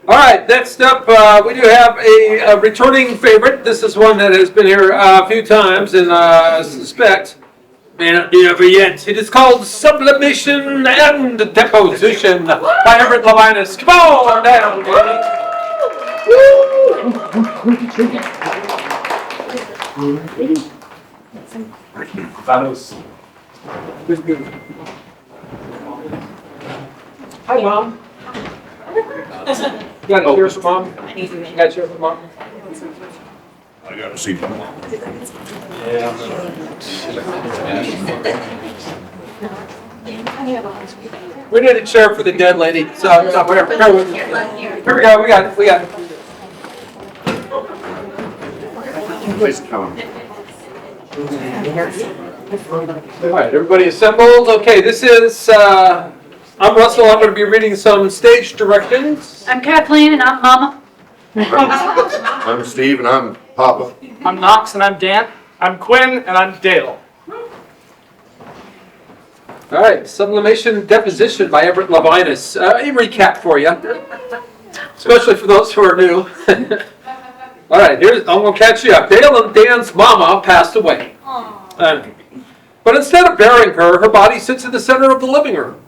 All right, next up, we do have a returning favorite. This is one that has been here a few times, and I suspect may not be over yet. It is called Sublimation and Deposition by Everett, LeViness. Come on down, baby. Hi, Mom. You got a cheers for Mom? You got a cheers for Mom? I gotta see them. Yeah. We need a chair for the dead lady. So here we go. We got it. Please come. All right, everybody assembled. Okay, this is, I'm Russell. I'm going to be reading some stage directions. I'm Kathleen, and I'm Momma. I'm Steve and I'm Papa. I'm Knox and I'm Dan. I'm Quinn and I'm Dale. All right, Sublimation Deposition by Everett, LeViness. A recap for you, especially for those who are new. All right, I'm going to catch you up. Dale and Dan's mama passed away. But instead of burying her, her body sits in the center of the living room,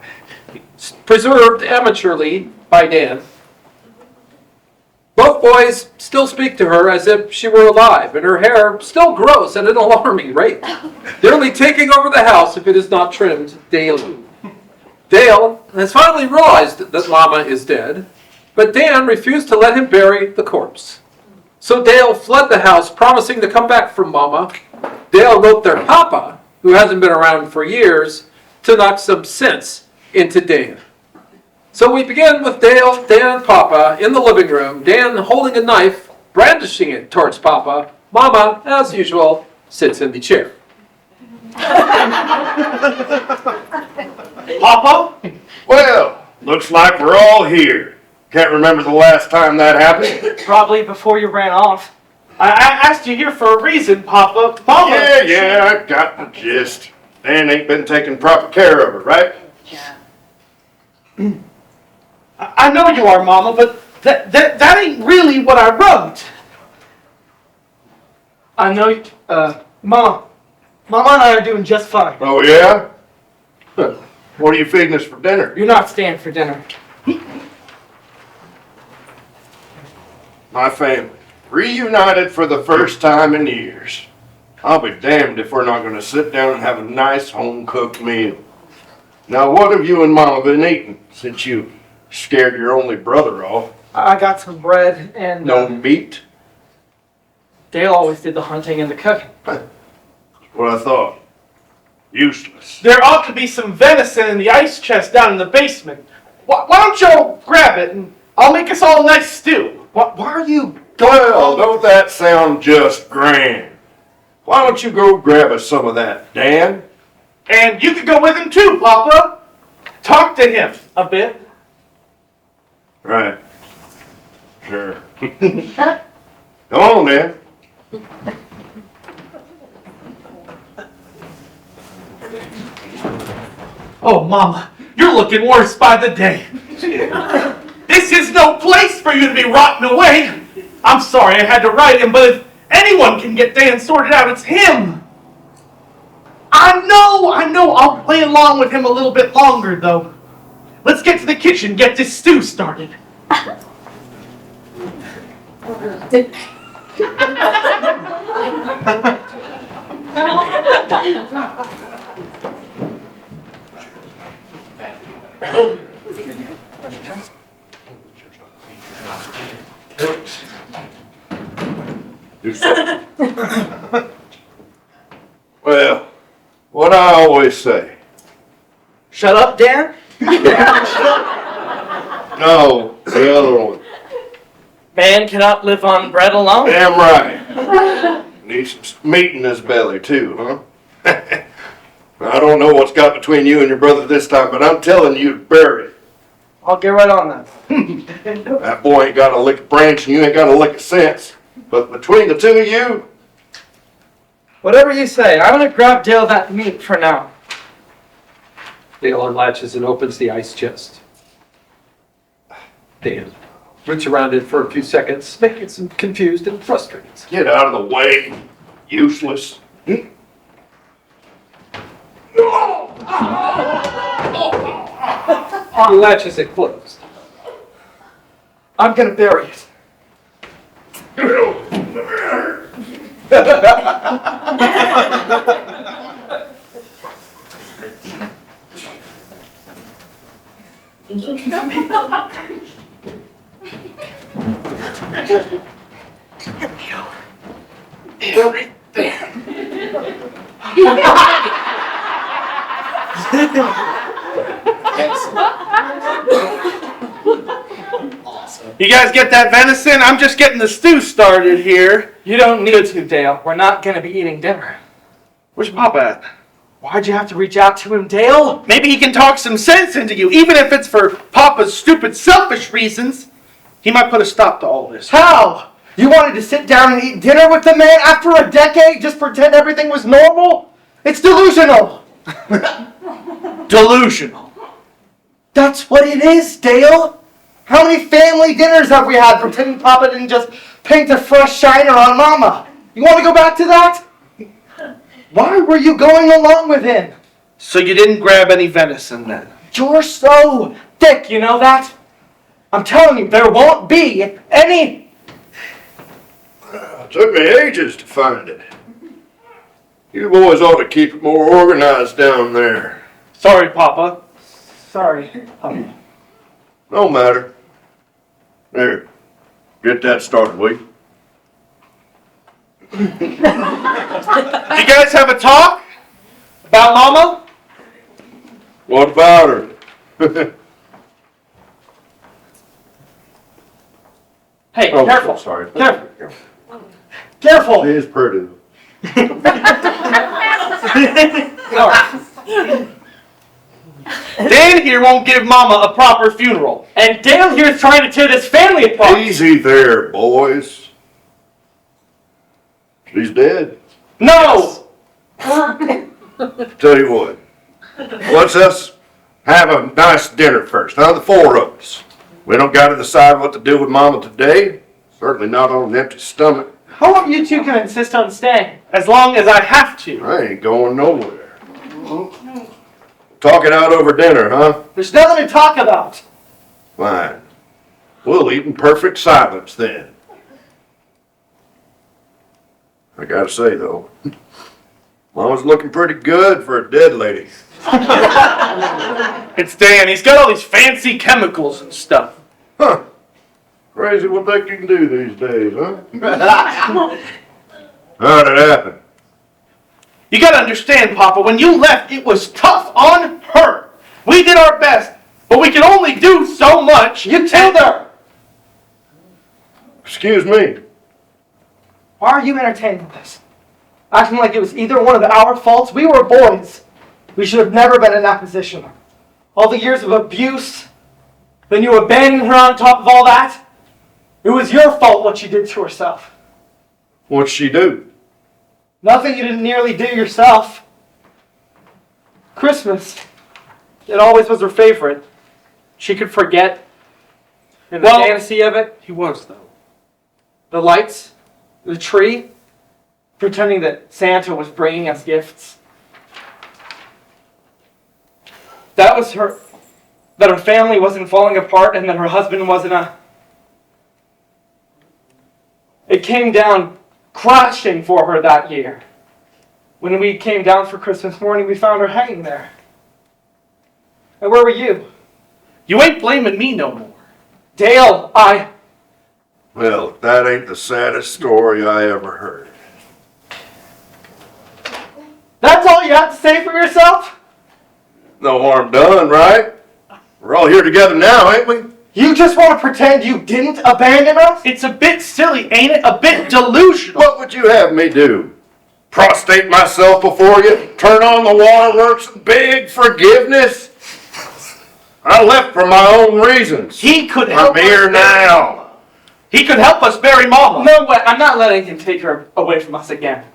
preserved amateurly by Dan. Both boys still speak to her as if she were alive, and her hair still grows at an alarming rate, nearly taking over the house if it is not trimmed daily. Dale has finally realized that Mama is dead, but Dan refused to let him bury the corpse. So Dale fled the house, promising to come back for Mama. Dale wrote their papa, who hasn't been around for years, to knock some sense into Dan. So we begin with Dale, Dan, and Papa in the living room, Dan holding a knife, brandishing it towards Papa. Mama, as usual, sits in the chair. Papa? Well, looks like we're all here. Can't remember the last time that happened. Probably before you ran off. I asked you here for a reason, Papa. Mama! Yeah, I got the gist. Dan ain't been taking proper care of her, right? I know you are, Mama, but that ain't really what I wrote. I know, Mama and I are doing just fine. Oh, yeah? What are you feeding us for dinner? You're not staying for dinner. My family, reunited for the first time in years. I'll be damned if we're not going to sit down and have a nice home-cooked meal. Now, what have you and Mama been eating since you scared your only brother off? I got some bread and... No meat? Dale always did the hunting and the cooking. What I thought. Useless. There ought to be some venison in the ice chest down in the basement. Why don't y'all grab it and I'll make us all a nice stew? Why are you... Well, don't that sound just grand? Why don't you go grab us some of that, Dan? And you could go with him too, Papa. Talk to him a bit. Right. Sure. Come on, then. Oh, Mama, you're looking worse by the day. This is no place for you to be rotting away. I'm sorry I had to write him, but if anyone can get Dan sorted out, it's him. I know, I'll play along with him a little bit longer, though. Let's get to the kitchen, get this stew started. Well, what I always say. Shut up, Dan. No, the other one. Man cannot live on bread alone. Damn right. Needs some meat in his belly, too, huh? I don't know what's got between you and your brother this time, but I'm telling you to bury it. I'll get right on that. That boy ain't got a lick of branch and you ain't got a lick of sense. But between the two of you... Whatever you say, I'm gonna grab Dale that meat for now. Dale unlatches and opens the ice chest. Dan roots around it for a few seconds, making some confused and frustrated. Get out of the way, useless. He latches it closed. I'm gonna bury it. Right there. You guys get that venison? I'm just getting the stew started here. You don't need to, Dale. We're not gonna be eating dinner. Where's Papa at? Why'd you have to reach out to him, Dale? Maybe he can talk some sense into you, even if it's for Papa's stupid, selfish reasons. He might put a stop to all this. How? You wanted to sit down and eat dinner with the man after a decade? Just pretend everything was normal? It's delusional. Delusional. That's what it is, Dale. How many family dinners have we had pretending Papa didn't just paint a fresh shiner on Mama? You want to go back to that? Why were you going along with him? So you didn't grab any venison then? You're so thick, you know that? I'm telling you, there won't be any... It took me ages to find it. You boys ought to keep it more organized down there. Sorry, Papa. Sorry, Papa. No matter. There. Get that started, will you? Did you guys have a talk about Mama? What about her? Hey, Oh, careful. sorry. Careful. Careful. It is pretty. Dan here won't give Mama a proper funeral. And Dale here is trying to tear this family apart. Easy there, boys. She's dead. No! Tell you what. Let's us have a nice dinner first, huh? The four of us. We don't got to decide what to do with Mama today. Certainly not on an empty stomach. How long you two can insist on staying? As long as I have to. I ain't going nowhere. Talk it out over dinner, huh? There's nothing to talk about. Fine. We'll eat in perfect silence then. I gotta say though, Mama's looking pretty good for a dead lady. It's Dan. He's got all these fancy chemicals and stuff. Huh. Crazy what they can do these days, huh? How'd it happen? You gotta understand, Papa, when you left, it was tough on her. We did our best, but we could only do so much. You killed her! Excuse me. Why are you entertaining this? Acting like it was either one of our faults. We were boys. We should have never been in that position. All the years of abuse, then you abandoned her on top of all that. It was your fault what she did to herself. What'd she do? Nothing you didn't nearly do yourself. Christmas. It always was her favorite. She could forget. And the fantasy of it. He was, though. The lights. The tree. Pretending that Santa was bringing us gifts. That was her. That her family wasn't falling apart and that her husband wasn't a... It came down crashing for her that year. When we came down for Christmas morning, we found her hanging there. And where were you? You ain't blaming me no more. Dale, Well, that ain't the saddest story I ever heard. That's all you have to say for yourself? No harm done, right? We're all here together now, ain't we? You just want to pretend you didn't abandon us? It's a bit silly, ain't it? A bit delusional. What would you have me do? Prostrate myself before you? Turn on the waterworks and beg forgiveness? I left for my own reasons. He could help I'm here now. He could help us bury Mama. No way, I'm not letting him take her away from us again.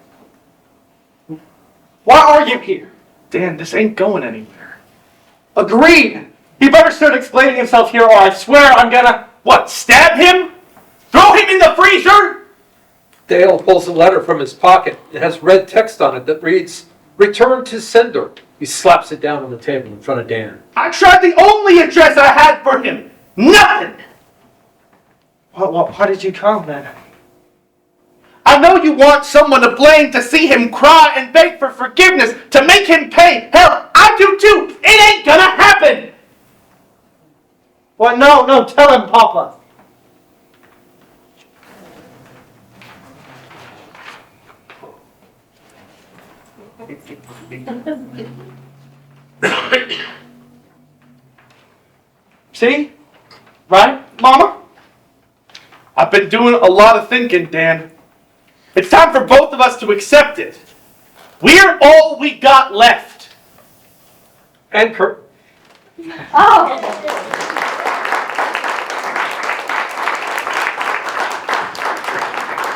Why are you here? Dan, this ain't going anywhere. Agreed. He better start explaining himself here or I swear I'm gonna... What, stab him? Throw him in the freezer? Dale pulls a letter from his pocket. It has red text on it that reads, "Return to sender." He slaps it down on the table in front of Dan. I tried the only address I had for him. Nothing. Why did you come then? I know you want someone to blame to see him cry and beg for forgiveness, to make him pay. Hell, I do too. It ain't gonna happen. Well, no, tell him, Papa. See? Right, Mama? I've been doing a lot of thinking, Dan. It's time for both of us to accept it. We're all we got left. And Kurt. Oh!